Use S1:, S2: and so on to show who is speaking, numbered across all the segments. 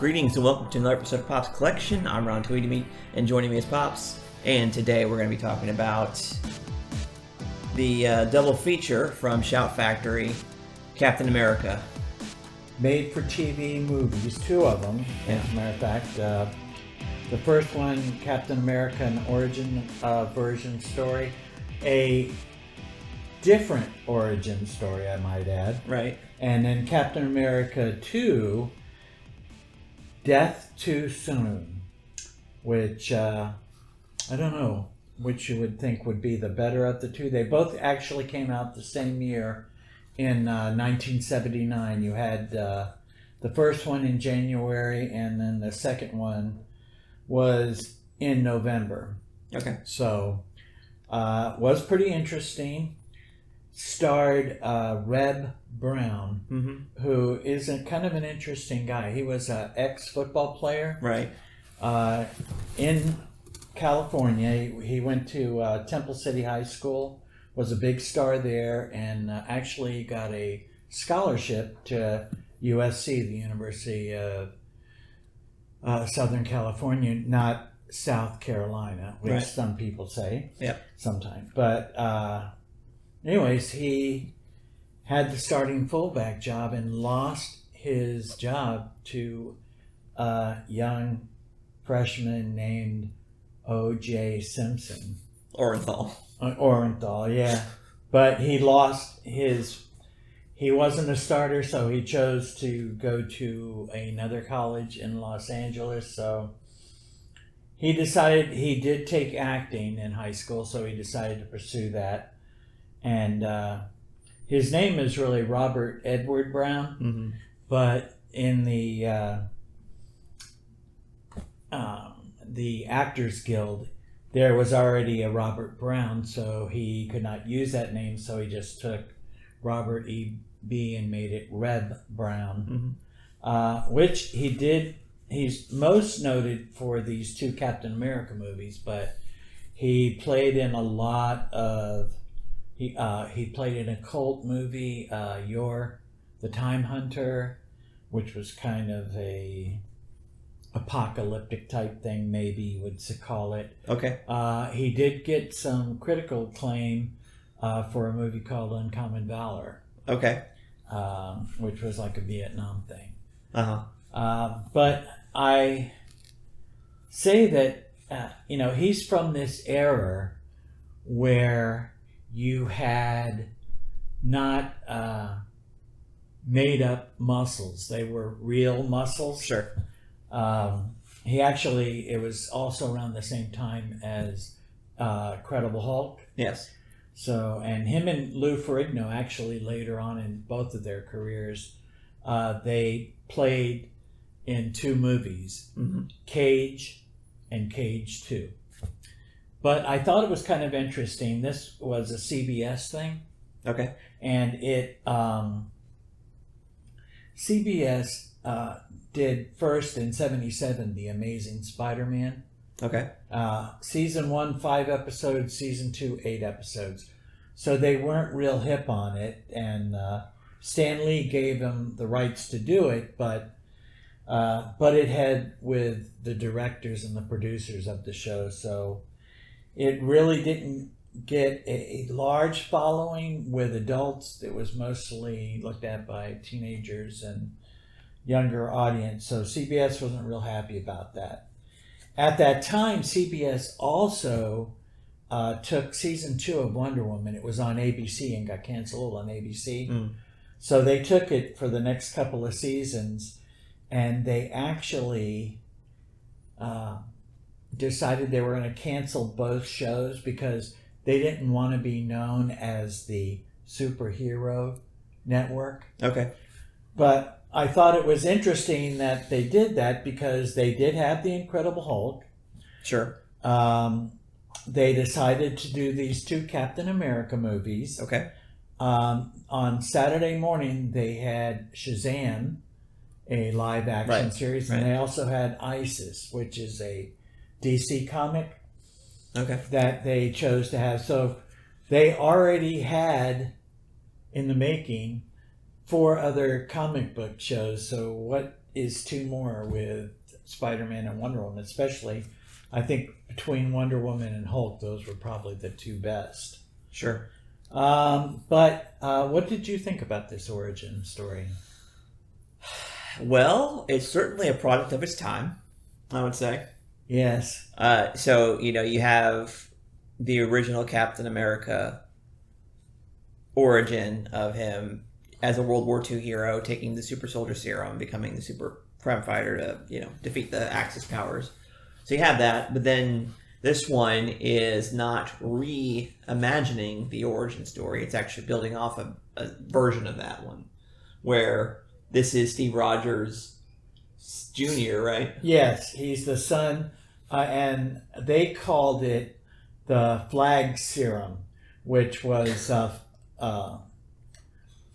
S1: Greetings and welcome to another episode of Pop's Collection. I'm Ron Tweedymee, and joining me is Pops. And today we're going to be talking about the double feature from Shout Factory, Captain America.
S2: Made-for-TV movies, two of them, as a matter of fact. The first one, Captain America, an origin version story. A different origin story, I might add.
S1: Right.
S2: And then Captain America 2, Death Too Soon, which I don't know which you would think would be the better of the two. They both actually came out the same year in 1979. You had the first one in January, and then the second one was in November.
S1: Okay.
S2: So, was pretty interesting. Starred Reb Brown, who is kind of an interesting guy. He was an ex-football player.
S1: Right.
S2: In California. He went to Temple City High School, was a big star there, and actually got a scholarship to USC, the University of Southern California, not South Carolina, which some people say sometimes. But anyways, he had the starting fullback job and lost his job to a young freshman named O.J. Simpson. Orenthal, yeah. But he lost his... He wasn't a starter, so he chose to go to another college in Los Angeles. So he decided... He did take acting in high school, so he decided to pursue that. And his name is really Robert Edward Brown, but in the Actors Guild, there was already a Robert Brown, so he could not use that name, so he just took Robert E.B. and made it Reb Brown, which he did. He's most noted for these two Captain America movies, but he played in a lot of... He played in a cult movie, The Time Hunter, which was kind of a apocalyptic type thing, maybe you would call it.
S1: Okay.
S2: He did get some critical acclaim for a movie called Uncommon Valor.
S1: Okay.
S2: Which was like a Vietnam thing.
S1: But
S2: I say that, he's from this era where you had not made up muscles. They were real muscles.
S1: Sure.
S2: It was also around the same time as Credible Hulk.
S1: Yes.
S2: So, and him and Lou Ferrigno actually later on in both of their careers, they played in two movies, Cage and Cage 2. But I thought it was kind of interesting. This was a CBS thing.
S1: Okay.
S2: And CBS did first in 1977 The Amazing Spider-Man.
S1: Okay.
S2: Season 1, 5 episodes. Season 2, 8 episodes. So they weren't real hip on it. And Stan Lee gave them the rights to do it, but it had with the directors and the producers of the show. So it really didn't get a large following with adults. It was mostly looked at by teenagers and younger audience. So CBS wasn't real happy about that. At that time, CBS also took season 2 of Wonder Woman. It was on ABC and got canceled on ABC. So they took it for the next couple of seasons, and they actually decided they were going to cancel both shows because they didn't want to be known as the superhero network.
S1: Okay.
S2: But I thought it was interesting that they did that because they did have the Incredible Hulk.
S1: Sure.
S2: They decided to do these two Captain America movies.
S1: Okay.
S2: On Saturday morning, they had Shazam, a live action series, and they also had ISIS, which is a DC comic that they chose to have. So they already had in the making 4 other comic book shows. So what is two more with Spider-Man and Wonder Woman, especially. I think between Wonder Woman and Hulk, those were probably the two best.
S1: Sure.
S2: But what did you think about this origin story?
S1: Well, it's certainly a product of its time, I would say.
S2: Yes.
S1: So, you have the original Captain America origin of him as a World War II hero, taking the super soldier serum, becoming the super crime fighter to, defeat the Axis powers. So you have that, but then this one is not reimagining the origin story. It's actually building off a version of that one, where this is Steve Rogers Jr., right?
S2: Yes, he's the son, and they called it the flag serum, which was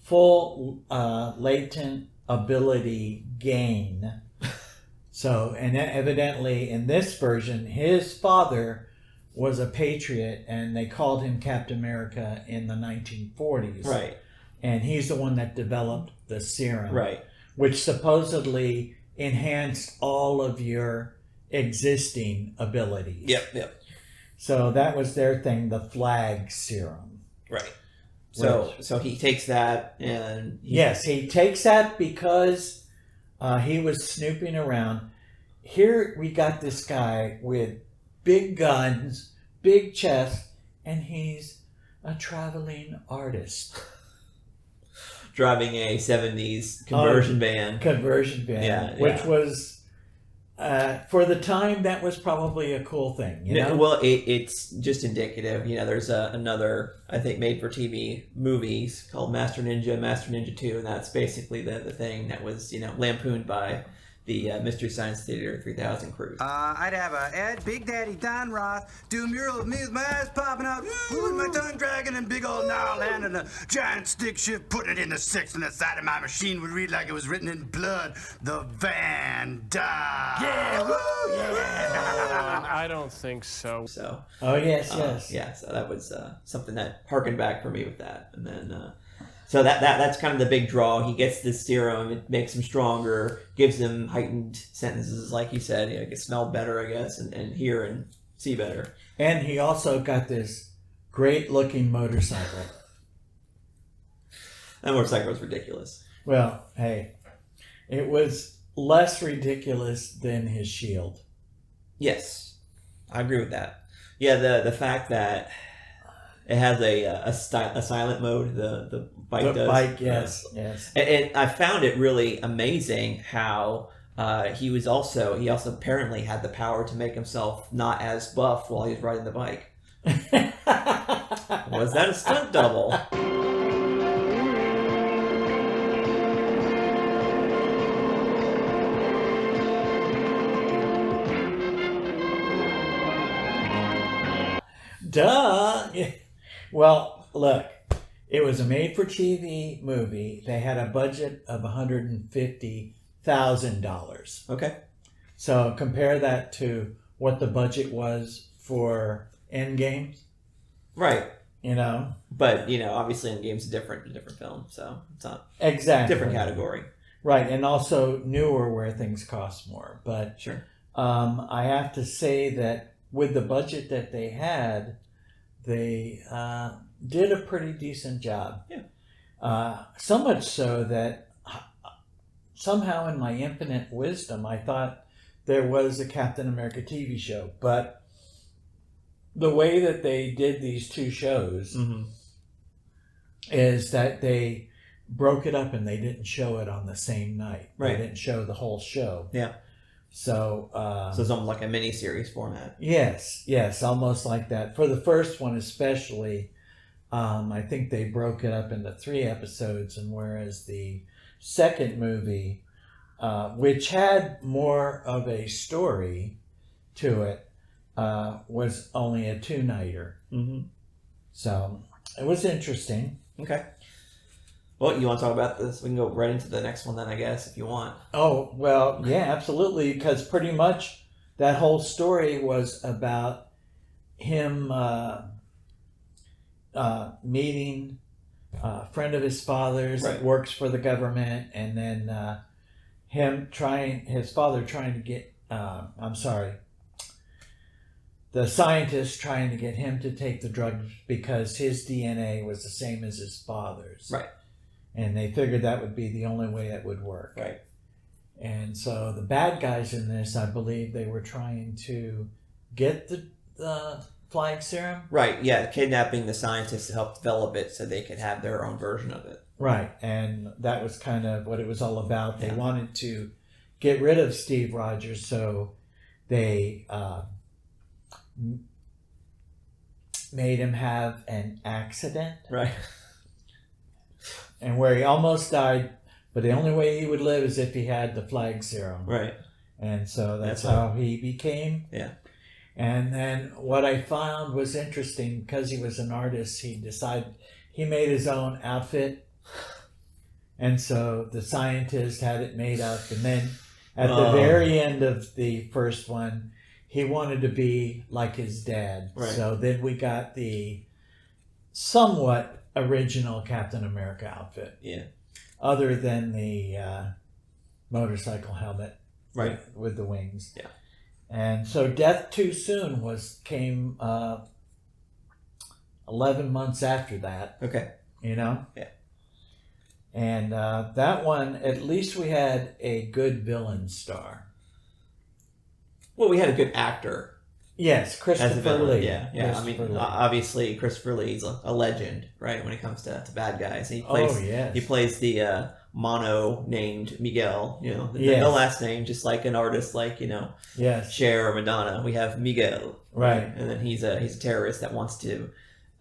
S2: full latent ability gain. So, and evidently in this version, his father was a patriot, and they called him Captain America in the 1940s.
S1: Right.
S2: And he's the one that developed the serum.
S1: Right.
S2: Which supposedly enhanced all of your existing abilities.
S1: Yep.
S2: So that was their thing, the flag serum.
S1: Right. So he takes that and...
S2: Yes, he takes that because he was snooping around. Here we got this guy with big guns, big chest, and he's a traveling artist.
S1: Driving a 70s conversion van.
S2: Which was, for the time, that was probably a cool thing.
S1: Well, it's just indicative. There's another, I think, made-for-TV movies called Master Ninja 2, and that's basically the thing that was, lampooned by the Mystery Science Theater 3000 crew.
S3: I'd have Ed, Big Daddy, Don Roth, do a mural of me with my eyes popping out, with my tongue dragging and big old gnarl hand and a giant stick shift, putting it in the 6 on the side of my machine would read like it was written in blood, the Van Dyke. Yeah, woo, yeah.
S4: I don't think so.
S1: So.
S2: Oh, yes.
S1: Yeah, so that was something that harkened back for me with that. And then... So that's kind of the big draw. He gets this serum, it makes him stronger, gives him heightened sentences, like you said. He can smell better, I guess, and hear and see better.
S2: And he also got this great-looking motorcycle.
S1: That motorcycle was ridiculous.
S2: Well, hey, it was less ridiculous than his shield.
S1: Yes, I agree with that. Yeah, the fact that it has a silent mode, the bike does.
S2: The bike, yes.
S1: And I found it really amazing how he also apparently had the power to make himself not as buff while he was riding the bike. Was that a stunt double?
S2: Duh! Well, look, it was a made-for-TV movie. They had a budget of $150,000.
S1: Okay.
S2: So compare that to what the budget was for Endgame.
S1: Right.
S2: But,
S1: obviously Endgame's a different film, so it's not
S2: exactly
S1: different category.
S2: Right, and also newer where things cost more. But
S1: sure.
S2: I have to say that with the budget that they had, they did a pretty decent job.
S1: Yeah.
S2: So much so that somehow in my infinite wisdom, I thought there was a Captain America TV show. But the way that they did these two shows is that they broke it up and they didn't show it on the same night.
S1: Right.
S2: They didn't show the whole show.
S1: Yeah.
S2: So
S1: it's almost like a mini-series format.
S2: Yes, almost like that. For the first one especially, I think they broke it up into 3 episodes, and whereas the second movie, which had more of a story to it, was only a 2-nighter.
S1: Mm-hmm.
S2: So it was interesting.
S1: Okay. Well, you want to talk about this? We can go right into the next one then, I guess, if you want.
S2: Oh, well, yeah, absolutely, because pretty much that whole story was about him meeting a friend of his father's that works for the government, and then his father trying to get, the scientist trying to get him to take the drugs because his DNA was the same as his father's.
S1: Right.
S2: And they figured that would be the only way it would work.
S1: Right.
S2: And so the bad guys in this, I believe they were trying to get the flying serum.
S1: Right, yeah, kidnapping the scientists to help develop it so they could have their own version of it.
S2: Right, and that was kind of what it was all about. They
S1: Yeah.
S2: wanted to get rid of Steve Rogers, so they made him have an accident.
S1: Right.
S2: And where he almost died, but the only way he would live is if he had the flag serum.
S1: Right.
S2: And so that's
S1: That's
S2: how he became.
S1: Yeah.
S2: And then what I found was interesting, because he was an artist, he made his own outfit. And so the scientist had it made up. And then at the very end of the first one, he wanted to be like his dad.
S1: Right.
S2: So then we got the somewhat original Captain America outfit.
S1: Yeah.
S2: Other than the motorcycle helmet.
S1: Right.
S2: With the wings.
S1: Yeah.
S2: And so Death Too Soon came 11 months after that.
S1: Okay.
S2: You know?
S1: Yeah.
S2: And that one, at least we had a good villain star.
S1: Well, we had a good actor
S2: Yes,
S1: as a
S2: Christopher
S1: villain.
S2: Lee.
S1: Yeah, yeah. I mean,
S2: Christopher Lee.
S1: obviously, Christopher Lee's a legend, right? When it comes to bad guys, he
S2: yes.
S1: plays the mono named Miguel. You know,
S2: Yes.
S1: no last name, just like an artist, like
S2: Yes.
S1: Cher or Madonna. We have Miguel,
S2: Right.
S1: And then he's a terrorist that wants to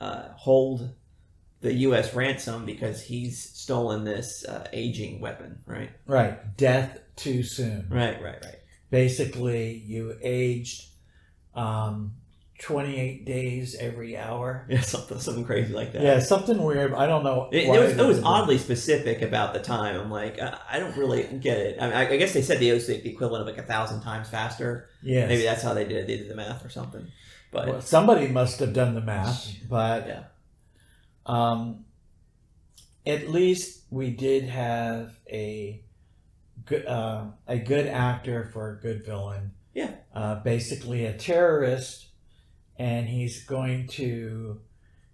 S1: hold the U.S. ransom because he's stolen this aging weapon, right?
S2: Right. Death Too Soon.
S1: Right.
S2: Basically, you aged 28 days every hour.
S1: Yeah, something crazy like that.
S2: Yeah, something weird. I don't know.
S1: It was oddly specific about the time. I'm like, I don't really get it. I mean, I guess they said it was the equivalent of like 1,000 times faster.
S2: Yes.
S1: Maybe that's how they did it. They did the math or something. But
S2: Well, somebody must have done the math, but
S1: yeah.
S2: At least we did have a good actor for a good villain.
S1: Yeah.
S2: Basically a terrorist, and he's going to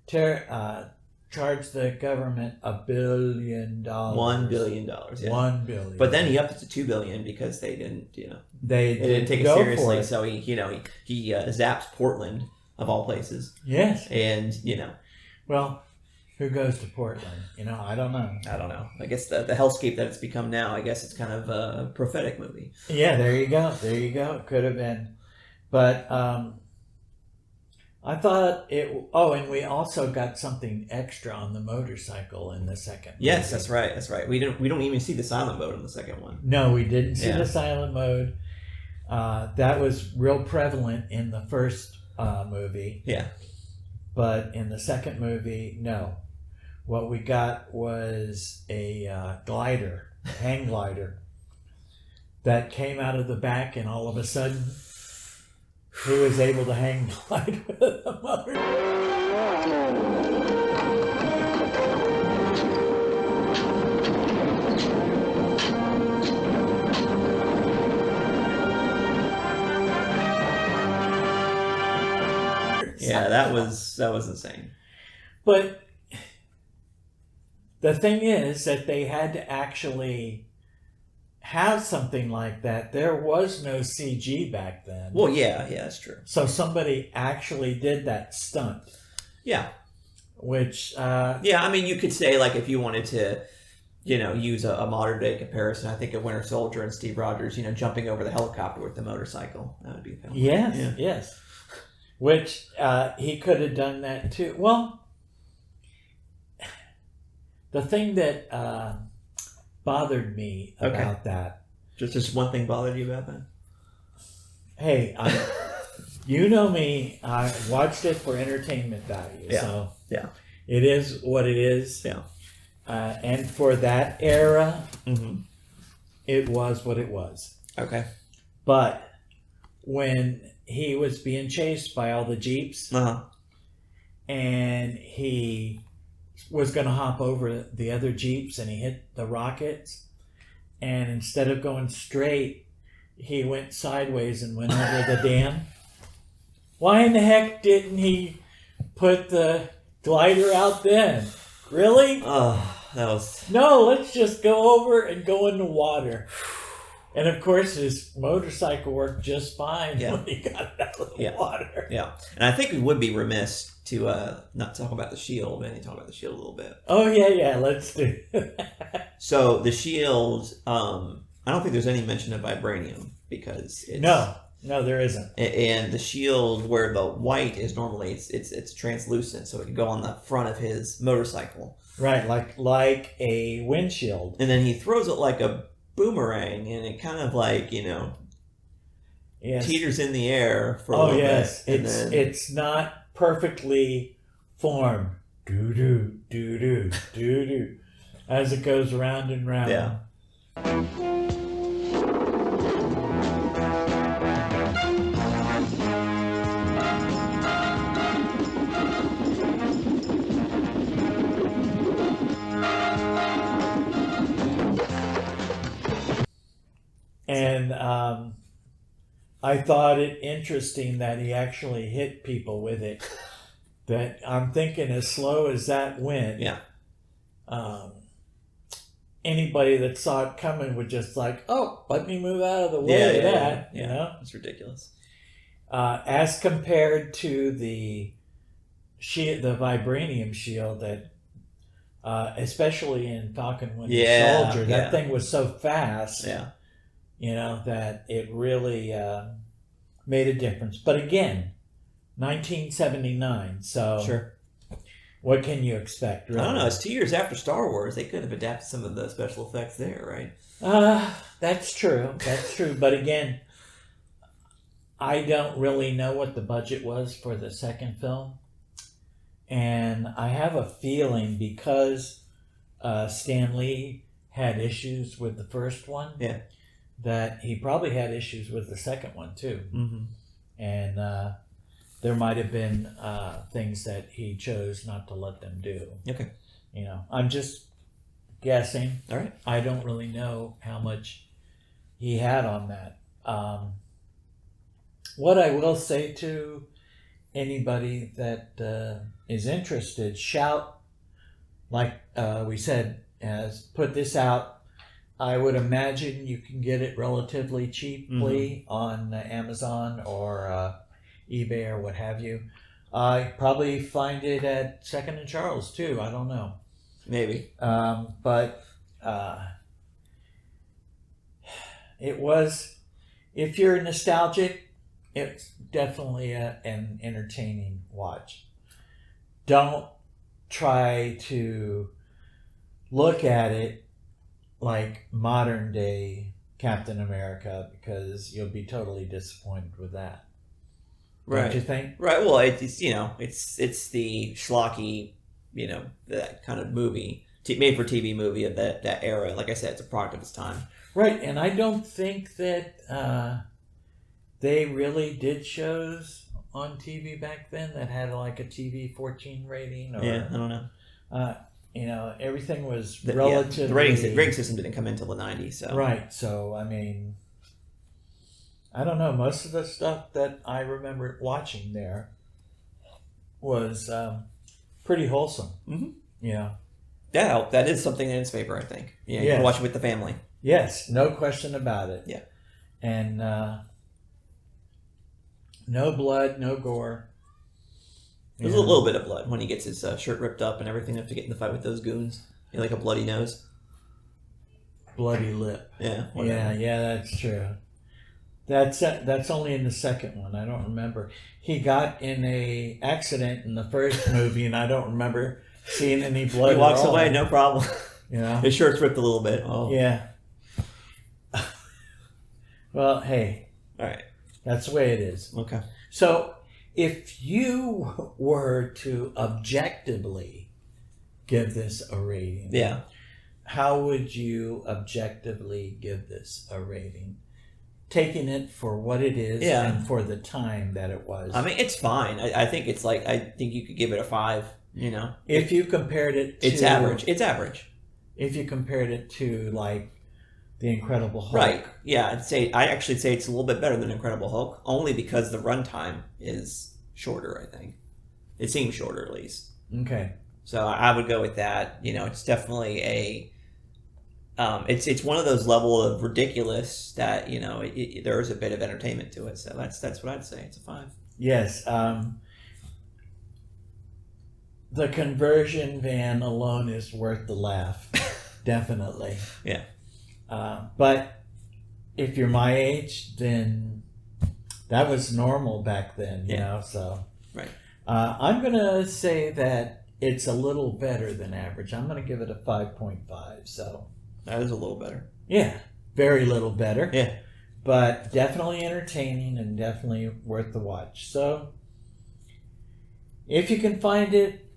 S2: charge the government $1 billion.
S1: $1 billion. Yeah.
S2: $1 billion.
S1: But then he upped it to $2 billion because they didn't,
S2: they
S1: didn't take it
S2: go
S1: seriously.
S2: for it.
S1: So he zaps Portland of all places,
S2: Yes.
S1: and
S2: Well, who goes to Portland? I don't know.
S1: I don't know. I guess the hellscape that it's become now. I guess it's kind of a prophetic movie.
S2: Yeah, there you go. It could have been. But I thought it... Oh, and we also got something extra on the motorcycle in the second
S1: Yes,
S2: movie.
S1: that's right. We don't even see the silent mode in the second one.
S2: No, we didn't see
S1: Yeah.
S2: the silent mode. That was real prevalent in the first movie.
S1: Yeah.
S2: But in the second movie, no. What we got was a hang glider, that came out of the back, and all of a sudden, he was able to hang glide with the motor.
S1: Yeah, that was insane.
S2: But the thing is that they had to actually have something like that. There was no CG back then.
S1: Well, yeah, that's true.
S2: So somebody actually did that stunt,
S1: Yeah.
S2: which...
S1: Yeah, I mean, you could say, like, if you wanted to, use a modern day comparison, I think of Winter Soldier and Steve Rogers, jumping over the helicopter with the motorcycle. That would be kind of
S2: Yes. Which he could have done that too. Well, the thing that bothered me about that...
S1: Just one thing bothered you about that?
S2: Hey, you know me. I watched it for entertainment value.
S1: Yeah.
S2: So
S1: Yeah.
S2: it is what it is.
S1: Yeah.
S2: And for that era,
S1: Mm-hmm.
S2: it was what it was.
S1: Okay.
S2: But when he was being chased by all the Jeeps,
S1: Uh-huh.
S2: and he was going to hop over the other Jeeps, and he hit the rockets, and instead of going straight, he went sideways and went over the dam. Why in the heck didn't he put the glider out then? Really?
S1: Oh, that was...
S2: No, let's just go over and go in the water. And of course, his motorcycle worked just fine when he got out of the water.
S1: Yeah. And I think we would be remiss to not talk about the shield. We need to talk about the shield a little bit.
S2: Oh, yeah, let's do that.
S1: So the shield, I don't think there's any mention of vibranium because it's...
S2: No, there isn't.
S1: And the shield, where the white is normally, it's translucent, so it can go on the front of his motorcycle.
S2: Right, like a windshield.
S1: And then he throws it like a boomerang, and it kind of like, teeters in the air for a little bit.
S2: It's not perfectly formed. Do-do, do-do, do-do. As it goes round and round.
S1: Yeah.
S2: And I thought it interesting that he actually hit people with it. That I'm thinking, as slow as that went, anybody that saw it coming would just like, oh, let me move out of the way of that. You know,
S1: it's ridiculous.
S2: As compared to the vibranium shield that, especially in Falcon Winter Soldier, that thing was so fast.
S1: Yeah.
S2: That it really made a difference. But again, 1979, so
S1: sure.
S2: What can you expect? Really?
S1: I don't know. It's 2 years after Star Wars. They could have adapted some of the special effects there, right?
S2: That's true. That's true. But again, I don't really know what the budget was for the second film. And I have a feeling because Stan Lee had issues with the first one.
S1: Yeah.
S2: That he probably had issues with the second one too.
S1: Mm-hmm.
S2: And there might have been things that he chose not to let them do.
S1: Okay.
S2: I'm just guessing.
S1: All right.
S2: I don't really know how much he had on that. What I will say to anybody that is interested, shout, like we said, put this out. I would imagine you can get it relatively cheaply on Amazon or eBay or what have you. I probably find it at Second and Charles too. I don't know.
S1: Maybe.
S2: But it was, if you're nostalgic, it's definitely an entertaining watch. Don't try to look at it like modern day Captain America, because you'll be totally disappointed with that.
S1: Right.
S2: Don't you think?
S1: Right. Well, it's the schlocky, that kind of movie, made for TV movie of that era. Like I said, it's a product of its time.
S2: Right, and I don't think that they really did shows on TV back then that had like a TV 14 rating. Or,
S1: I don't know.
S2: Everything was relatively...
S1: the rating system didn't come in until the 90s. So.
S2: Right, so, I mean, I don't know. Most of the stuff that I remember watching there was pretty wholesome.
S1: Mm-hmm.
S2: Yeah.
S1: That is something in its favor, I think. Yeah, you can watch it with the family.
S2: Yes, no question about it.
S1: Yeah.
S2: And no blood, no gore.
S1: There's a little bit of blood when he gets his shirt ripped up and everything to get in the fight with those goons. Like a bloody nose.
S2: Bloody lip.
S1: Yeah.
S2: Whatever. Yeah, that's true. That's only in the second one. I don't remember. He got in a accident in the first movie, and I don't remember seeing any blood.
S1: He walks away, no problem. His shirt's ripped a little bit. Oh.
S2: Yeah. Well, hey.
S1: All right.
S2: That's the way it is.
S1: Okay.
S2: So, if you were to objectively give this a rating, how would you objectively give this a rating? Taking it for what it is and for the time that it was.
S1: I mean, it's fine. I think it's like, I think you could give it a 5,
S2: If you compared it to...
S1: It's average. It's average.
S2: If you compared it to, like, The Incredible Hulk.
S1: Right. Yeah, I actually say it's a little bit better than Incredible Hulk, only because the runtime is shorter, I think. It seems shorter, at least.
S2: Okay.
S1: So I would go with that. It's definitely it's one of those level of ridiculous that, there is a bit of entertainment to it. So that's what I'd say. It's a 5.
S2: Yes. The conversion van alone is worth the laugh. Definitely.
S1: Yeah.
S2: But if you're my age, then that was normal back then, you know, so.
S1: Right.
S2: I'm going to say that it's a little better than average. I'm going to give it a 5.5, so.
S1: That is a little better.
S2: Yeah, very little better.
S1: Yeah.
S2: But definitely entertaining and definitely worth the watch. So, if you can find it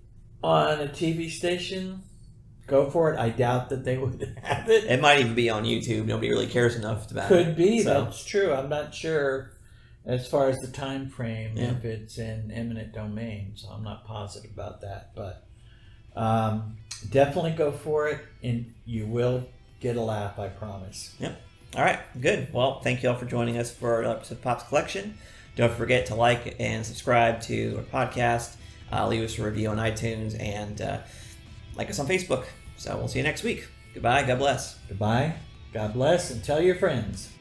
S2: on a TV station, go for it. I doubt that they would have it.
S1: It might even be on YouTube. Nobody really cares enough about it.
S2: Could be.
S1: So.
S2: That's true. I'm not sure as far as the time frame if it's in eminent domain. So I'm not positive about that. But definitely go for it, and you will get a laugh, I promise.
S1: Yep. All right. Good. Well, thank you all for joining us for our episode of Pop's Collection. Don't forget to like and subscribe to our podcast. Leave us a review on iTunes and like us on Facebook. So we'll see you next week. Goodbye. God bless.
S2: Goodbye. God bless, and tell your friends.